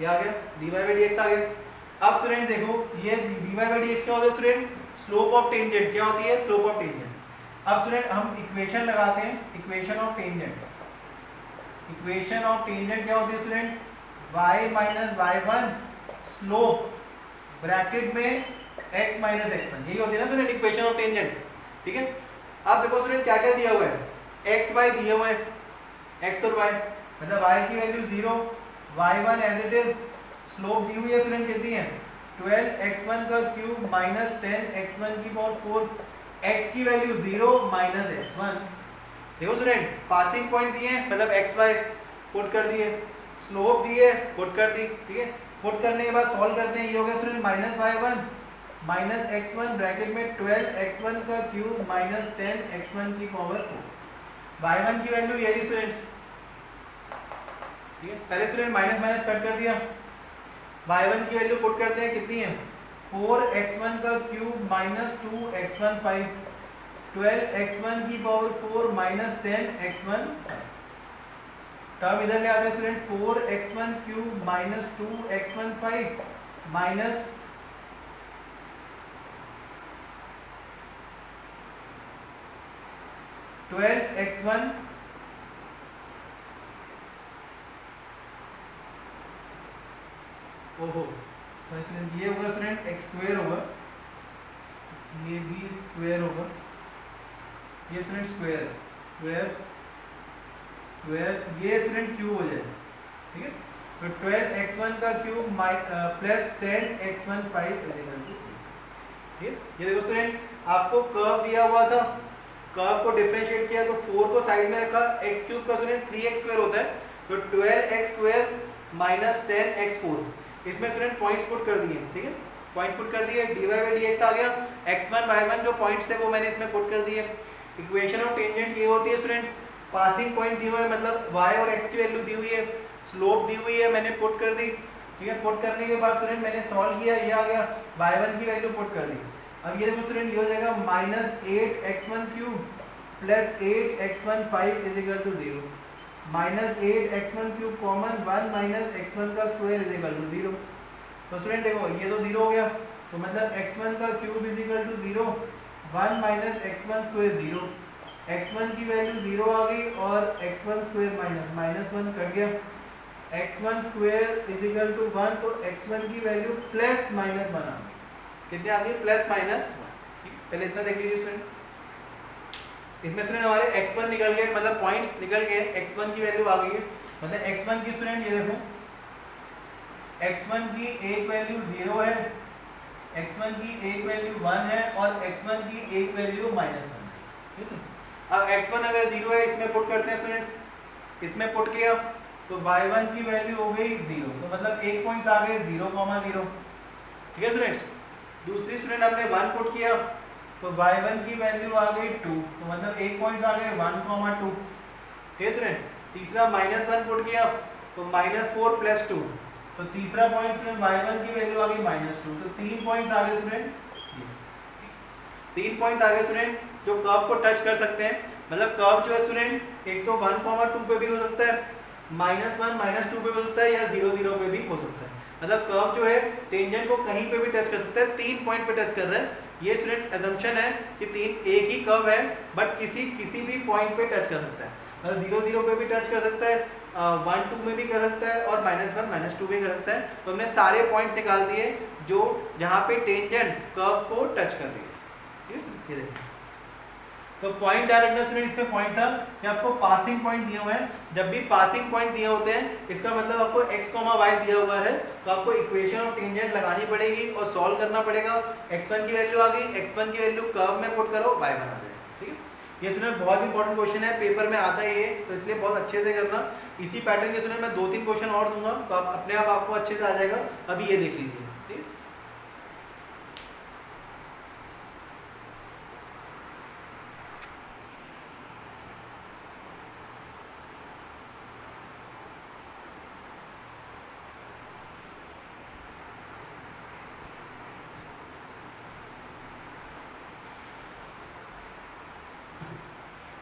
ये आ गया, dy/dx आ गया। अब स्टूडेंट देखो ये dy/dx क्या होता है स्टूडेंट, स्लोप ऑफ टेंजेंट। क्या होती है, स्लोप ऑफ टेंजेंट। अब स्टूडेंट हम इक्वेशन लगाते हैं, equation of tangent. Equation of tangent क्या होती है student, y minus y1 slope bracket में x माइनस x1, यही होती है ना स्टूडेंट इक्वेशन ऑफ टेंजेंट, ठीक है। अब देखो स्टूडेंट क्या क्या दिया हुआ है, x y दिए हुए हैं, x और y, मतलब y की value 0, y1 as it is, slope दी हुई है स्टूडेंट कितनी है, 12x1 का क्यूब माइनस 10x1 की पावर 4, x की वैल्यू 0 माइनस x1। देखो स्टूडेंट पासिंग पॉइंट दिए हैं, मतलब x y पुट कर दिए, स्लोप दिए पुट कर दी, ठीक है। पुट करने के बाद सॉल्व करते हैं, ये हो गया student minus y1 minus x1 bracket में 12x1 का क्यूब माइनस 10x1 की पावर 4। y1 की वैल्यू ये रही स्टूडेंट्स, ठीक है। पहले स्टूडेंट माइनस माइनस कट कर दिया, y1 की वैल्यू पुट करते हैं, कितनी है, 4x1 का क्यूब माइनस 2x1 5, 12x1 की पावर 4 माइनस 10x1 5। टर्म इधर ले आते हैं student, 4x1 cube minus 2x1 5 minus 12x1 ओहो ये होगा स्टूडेंट x स्क्वायर होगा, ये भी स्क्वायर होगा, ये स्टूडेंट स्क्वायर स्क्वायर स्क्वायर, ये स्टूडेंट क्यूब हो जाएगा, ठीक है। तो 12x1 का क्यूब प्लस 10x1 5, ठीक है। ये देखो स्टूडेंट आपको कर्व दिया हुआ था, कर्व को डिफरेंशिएट किया तो 4 को साइड में रखा, x³ का स्टूडेंट 3x स्क्वायर होता है, तो 12x स्क्वायर माइनस 10x4, इसमें स्टूडेंट पॉइंट्स पुट कर दिए, ठीक है, पॉइंट पुट कर दिए, dy/dx आ गया, x1 y1 जो पॉइंट्स थे वो मैंने इसमें पुट कर दिए। इक्वेशन ऑफ टेंजेंट ये होती है स्टूडेंट, पासिंग पॉइंट दिए हुए हैं, मतलब y और x की वैल्यू दी हुई है, स्लोप दी हुई है, मैंने पुट कर दी, ठीक है। पुट करने के बाद स्टूडेंट मैंने सॉल्व किया, ये आ गया, y1 की वैल्यू पुट कर दी। अब ये देखो स्टूडेंट ये हो जाएगा minus 8x1 cube plus 8x1 5 is equal to 0 minus 8x1 cube common 1 minus x1 का स्क्वायर इज इक्वल टू 0। तो स्टूडेंट देखो ये तो 0 हो गया, तो मतलब x1 का cube is equal to 0, 1 minus x1 square 0, x1 की वैल्यू 0 आ गई और x1 स्क्वायर माइनस 1 कट गया, x1 square is equal to 1, तो x1 की वैल्यू प्लस माइनस 1 आ गई। कितने आ गई? Plus minus 1। पहले इतना देख लीजिए स्टूडेंट, इसमें स्टूडेंट हमारे x1 निकल गए, मतलब पॉइंट्स निकल गए, x1 की वैल्यू आ गई है, मतलब x1 की स्टूडेंट ये देखो x1 की एक वैल्यू 0 है, x1 की एक वैल्यू 1 है और x1 की एक वैल्यू -1 है, ठीक है। अब x1 अगर 0 है, इसमें पुट करते हैं स्टूडेंट्स, इसमें पुट किया तो y1 की वैल्यू हो गई 0, तो मतलब एक पॉइंट्स आ गए 0, 0, ठीक है स्टूडेंट्स। दूसरी स्टूडेंट आपने 1 पुट किया तो y1 की वैल्यू आ गई 2, तो मतलब एक पॉइंट्स आ गए 1, 2, ठीक है स्टूडेंट। तीसरा -1 पुट किया तो -4 प्लस 2, तो तीसरा पॉइंट स्टूडेंट y1 की वैल्यू आ गई -2, तो 3 पॉइंट्स आ गए स्टूडेंट, 3 पॉइंट्स आ गए स्टूडेंट जो कर्व को टच कर सकते हैं। मतलब कर्व जो है स्टूडेंट एक तो 1, 2 पे भी हो सकता है, -1, -2 पे भी हो सकता है, या 0, 0 पे भी हो सकता है। मतलब कर्व जो है टेंजेंट को कहीं पे भी टच कर सकता है, 3 पॉइंट पे टच कर रहा है। ये स्टूडेंट अजम्पशन है कि एक ही कर्व है बट किसी भी पॉइंट पे टच कर सकता है, मतलब 0, 0 पे भी टच कर सकता है, 1, 2 में भी कर सकता है और -1, -2 भी कर सकता है। तो हमने सारे पॉइंट निकाल दिए जो जहाँ पे टेंजेंट कर्व को टच कर रही है, ये देखिए। तो पॉइंट ध्यान रखना स्टूडेंट, इसमें पॉइंट था कि आपको पासिंग पॉइंट दिए हुए हैं, जब भी पासिंग पॉइंट दिए होते हैं इसका मतलब आपको x, y दिया हुआ है, तो आपको इक्वेशन ऑफ टेंजेंट लगानी पड़ेगी और सॉल्व करना पड़ेगा। x1 की वैल्यू आ गई, x1 की वैल्यू कर्व में पुट करो, y बना जाए, ठीक है। ये स्टूडेंट बहुत इंपॉर्टेंट क्वेश्चन है, पेपर में आता है ये, तो इसलिए बहुत अच्छे से करना। इसी पैटर्न के स्टूडेंट मैं 2-3 क्वेश्चन और दूंगा, तो आप अपने आप आपको अच्छे से आ जाएगा। अभी ये देख लीजिए, ठीक है।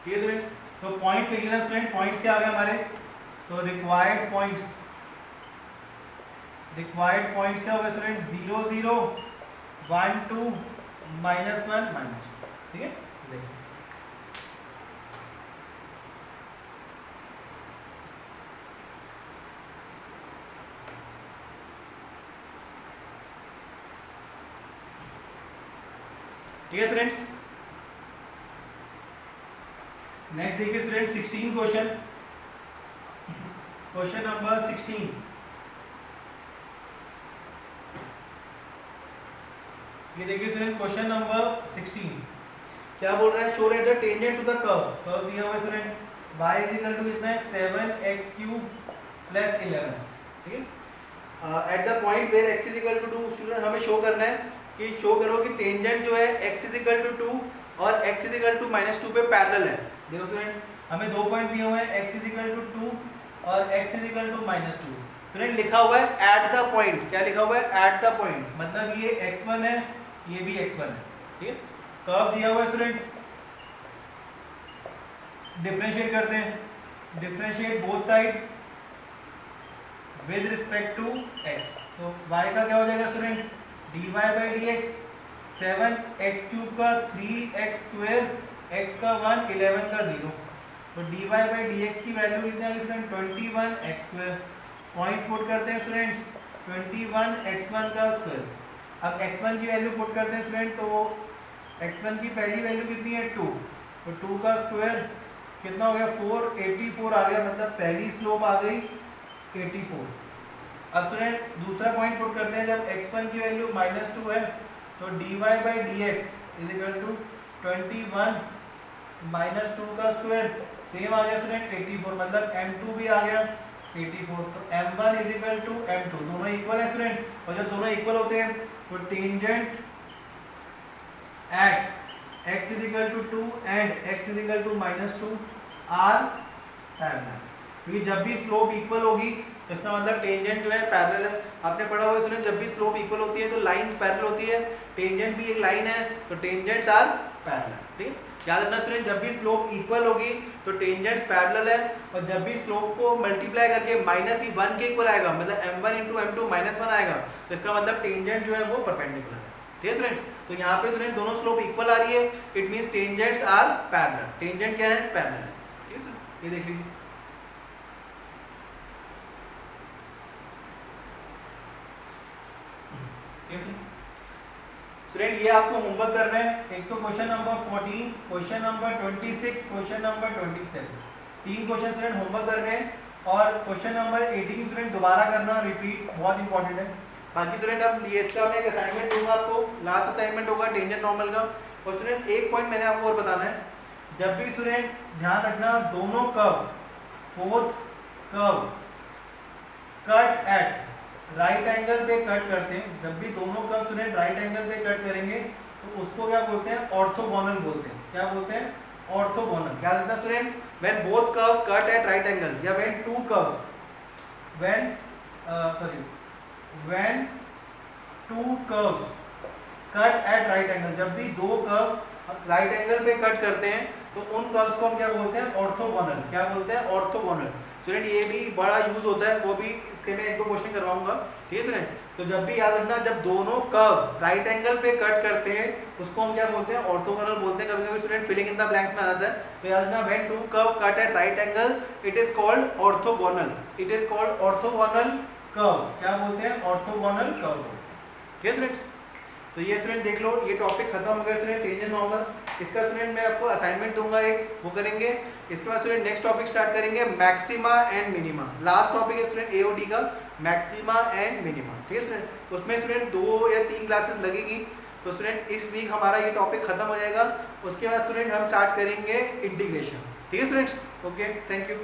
ठीक है स्टूडेंट्स, तो पॉइंट्स लिख लेना स्टूडेंट। पॉइंट्स क्या आ गए हमारे? तो रिक्वायर्ड पॉइंट्स क्या हो गए स्टूडेंट? 0, 0, 1, 2, -1, -2, ठीक है। देखिए ठीक है स्टूडेंट्स। नेक्स्ट देखिए स्टूडेंट 16 क्वेश्चन नंबर 16। ये देखिए स्टूडेंट क्वेश्चन नंबर 16 क्या बोल रहा है? Show that the tangent to the curve दिया हुआ है student, y is equal to कितना है? 7x³ + 11, ठीक है। At the point where x is equal to 2, student हमें शो करना है कि शो करो कि टेंजेंट जो है x इज इक्वल टू 2 और x इज इक्वल टू -2 पे पैरेलल है। देखो स्टूडेंट हमें 2 पॉइंट दिए हुए हैं, x इज इक्वल टू 2 और x is equal to -2। Student लिखा हुआ है एट द पॉइंट, क्या लिखा हुआ है? एट द पॉइंट, मतलब ये x1 है, ये भी x1 है, ठीक है। कर्व दिया हुआ है स्टूडेंट्स, डिफरेंशिएट करते हैं, differentiate both side with respect to x। तो y का क्या हो जाएगा स्टूडेंट? dy/dx, 7x³ का 3x², x का 1, 11 का 0, तो dy/dx की वैल्यू कितनी आ गई स्टूडेंट? 21x²। पॉइंट्स पुट करते हैं स्टूडेंट्स, 21x1 का स्क्वायर। अब x1 की वैल्यू पुट करते हैं स्टूडेंट, तो x1 की पहली वैल्यू कितनी है? 2, तो 2 का स्क्वायर कितना हो गया? 484 आ गया, मतलब पहली स्लोप आ गई 84। अब स्टूडेंट दूसरा पॉइंट पुट करते हैं, जब x1 की वैल्यू -2 है तो dy/dx इज इक्वल टू 21 -2 का स्क्वायर, सेम आ गया स्टूडेंट 84, मतलब m2 भी आ गया 84, तो m1 is equal to m2, दोनों इक्वल है स्टूडेंट। और जब दोनों इक्वल होते हैं तो tangent at x is equal to 2 and x is equal to -2 are parallel, क्योंकि जब भी स्लोप इक्वल होगी तो इसका मतलब टेंजेंट जो है पैरेलल है। आपने पढ़ा हुआ स्टूडेंट, जब भी स्लोप इक्वल होती है तो लाइंस पैरेलल होती है, टेंजेंट भी एक लाइन है, तो टेंजेंट्स आर पैरेलल, ठीक है। याद रखना स्टूडेंट, जब भी स्लोप इक्वल होगी तो टेंजेंट्स पैरेलल है, और जब भी स्लोप को मल्टीप्लाई करके -1 के इक्वल आएगा, मतलब m1 × m2 -1 आएगा, तो इसका मतलब टेंजेंट जो है वो परपेंडिकुलर है। ठीक है स्टूडेंट, तो यहाँ पे स्टूडेंट दोनों स्लोप इक्वल आ रही है, it means tangents are parallel. Tangent क्या है? पैरेलल है। ठीक है, ये देख लीजिए। स्टूडेंट ये आपको होमवर्क करना है, एक तो question number 14, question number 26, question number 27, 3 question student homework करने हैं, और क्वेश्चन नंबर 18 स्टूडेंट दोबारा करना, रिपीट, बहुत इंपॉर्टेंट है। बाकी स्टूडेंट अब ये इसका मैं एक असाइनमेंट दूंगा आपको, लास्ट असाइनमेंट होगा टेंजेंट नॉर्मल का। और स्टूडेंट एक पॉइंट मैंने आपको और बताना है, जब भी स्टूडेंट ध्यान रखना, दोनों curve, both curve cut at right angle पे कट करते हैं, जब भी दोनों कर्व स्टूडेंट राइट एंगल पे कट करेंगे तो उसको क्या बोलते हैं? ऑर्थोगोनल बोलते हैं। क्या बोलते हैं? ऑर्थोगोनल। क्या रखना student? When both curve cut at right angle, या when two curves, when two curves cut at right angle, जब भी दो कर्व राइट एंगल पे कट करते हैं तो उन कर्व्स को हम क्या बोलते हैं? ऑर्थोगोनल। क्या बोलते हैं? ऑर्थोगोनल। स्टूडेंट ये भी बड़ा यूज होता है, वो भी इसके मैं 1-2 क्वेश्चन करवाऊंगा। ठीक है स्टूडेंट, तो जब भी याद रखना, जब दोनों कर्व राइट एंगल पे कट करते हैं उसको हम क्या बोलते हैं? ऑर्थोगोनल बोलते हैं। कभी कभी student filling in the blanks में आ जाता है, तो याद रखना, when two curve cut at right angle it is called orthogonal. It is called orthogonal curve. क्या बोलते हैं? Orthogonal curve. ठीक है स्टूडेंट, तो ये स्टूडेंट देख लो, ये टॉपिक खत्म हो गया स्टूडेंट, टेंजेंट नॉर्मल। इसका स्टूडेंट मैं आपको असाइनमेंट दूंगा एक, वो करेंगे। इसके बाद स्टूडेंट नेक्स्ट टॉपिक स्टार्ट करेंगे, maxima and minima. Last topic है स्टूडेंट एओडी का, मैक्सिमा एंड मिनिमा। ठीक है स्टूडेंट, उसमें स्टूडेंट 2 या 3 क्लासेस लगेगी। तो स्टूडेंट इस वीक हमारा ये टॉपिक खत्म हो जाएगा, उसके बाद स्टूडेंट हम स्टार्ट करेंगे इंटीग्रेशन। ठीक है स्टूडेंट्स, ओके, थैंक यू।